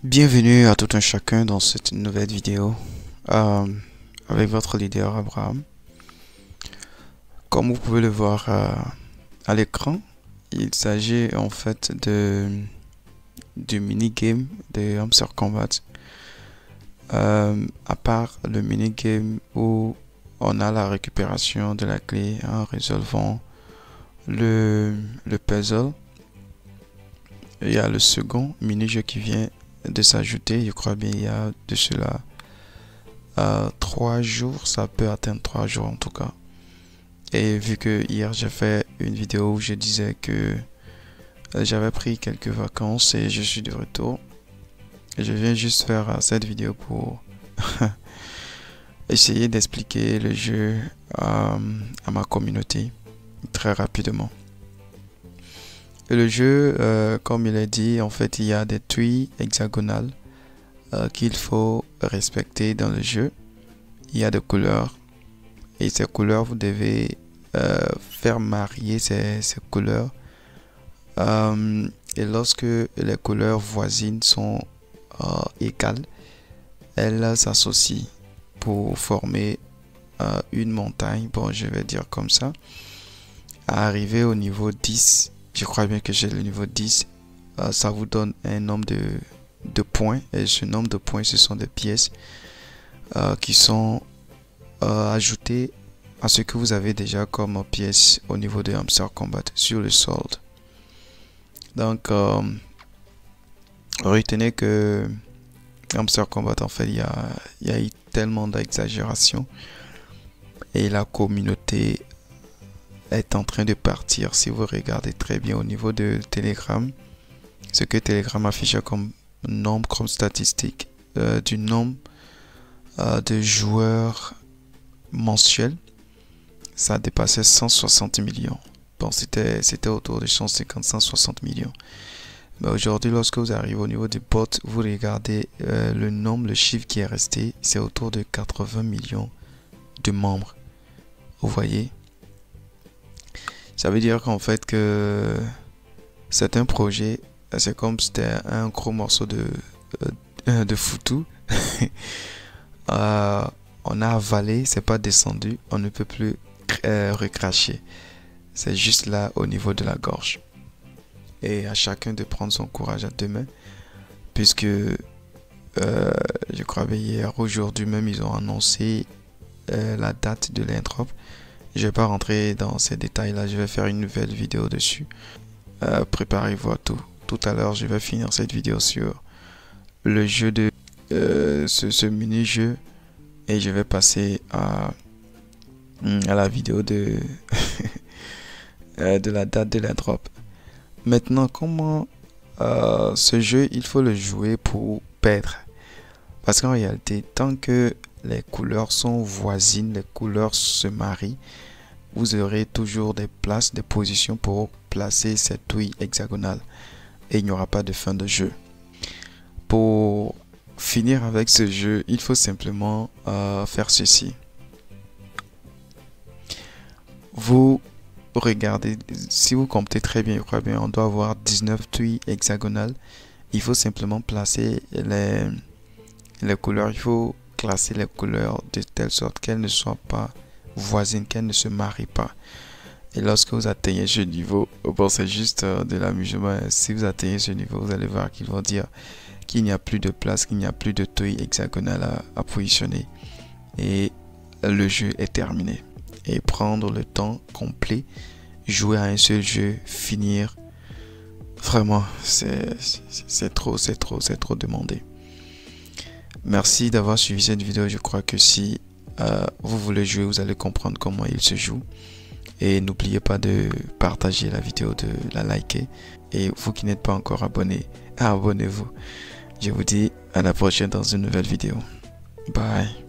Bienvenue à tout un chacun dans cette nouvelle vidéo euh, avec votre leader Abraham. Comme vous pouvez le voir à l'écran, il s'agit en fait du mini-game de Hamster Combat. À part le mini-game où on a la récupération de la clé en résolvant le puzzle, il y a le second mini-jeu qui vient de s'ajouter. Je crois bien il y a de cela 3 jours, ça peut atteindre 3 jours en tout cas. Et vu que hier j'ai fait une vidéo où je disais que j'avais pris quelques vacances et je suis de retour, je viens juste faire cette vidéo pour essayer d'expliquer le jeu à ma communauté très rapidement. Et le jeu, comme il est dit, en fait il y a des tuiles hexagonales qu'il faut respecter dans le jeu. Il y a des couleurs et ces couleurs vous devez faire marier ces couleurs et lorsque les couleurs voisines sont égales, elles s'associent pour former une montagne, bon je vais dire comme ça, à arriver au niveau 10. Je crois bien que j'ai le niveau 10. Ça vous donne un nombre de points et ce nombre de points, ce sont des pièces qui sont ajoutées à ce que vous avez déjà comme pièces au niveau de Hamster Combat sur le solde. Donc retenez que Hamster Combat, en fait il y a eu tellement d'exagération et la communauté est en train de partir. Si vous regardez très bien au niveau de Telegram, ce que Telegram affiche comme nombre, comme statistique du nombre de joueurs mensuels, ça dépassait 160 millions. Bon, c'était autour de 150-160 millions. Mais aujourd'hui, lorsque vous arrivez au niveau des bots, vous regardez le nombre, le chiffre qui est resté, c'est autour de 80 millions de membres. Vous voyez? Ça veut dire qu'en fait que c'est un projet, c'est comme si c'était un gros morceau de foutou. On a avalé, c'est pas descendu, on ne peut plus recracher. C'est juste là au niveau de la gorge. Et à chacun de prendre son courage à deux mains, puisque je crois que hier, aujourd'hui même, ils ont annoncé la date de l'intro. Je vais pas rentrer dans ces détails là, je vais faire une nouvelle vidéo dessus. Préparez-vous à tout. Tout à l'heure, je vais finir cette vidéo sur le jeu de ce mini-jeu et je vais passer à la vidéo de de la date de la drop. Maintenant, comment ce jeu, il faut le jouer pour perdre? Parce qu'en réalité, tant que les couleurs sont voisines, les couleurs se marient, vous aurez toujours des places, des positions pour placer cette touille hexagonale et il n'y aura pas de fin de jeu. Pour finir avec ce jeu, il faut simplement faire ceci. Vous regardez, si vous comptez très bien, je crois bien, on doit avoir 19 tuiles hexagonales. Il faut simplement placer les couleurs, il faut classer les couleurs de telle sorte qu'elles ne soient pas voisines, qu'elles ne se marient pas. Et lorsque vous atteignez ce niveau, bon c'est juste de l'amusement, si vous atteignez ce niveau, vous allez voir qu'ils vont dire qu'il n'y a plus de place, qu'il n'y a plus de touille hexagonale à positionner. Et le jeu est terminé. Et prendre le temps complet, jouer à un seul jeu, finir, vraiment, c'est trop demandé. Merci d'avoir suivi cette vidéo. Je crois que si vous voulez jouer, vous allez comprendre comment il se joue. Et n'oubliez pas de partager la vidéo, de la liker. Et vous qui n'êtes pas encore abonné, abonnez-vous. Je vous dis à la prochaine dans une nouvelle vidéo. Bye.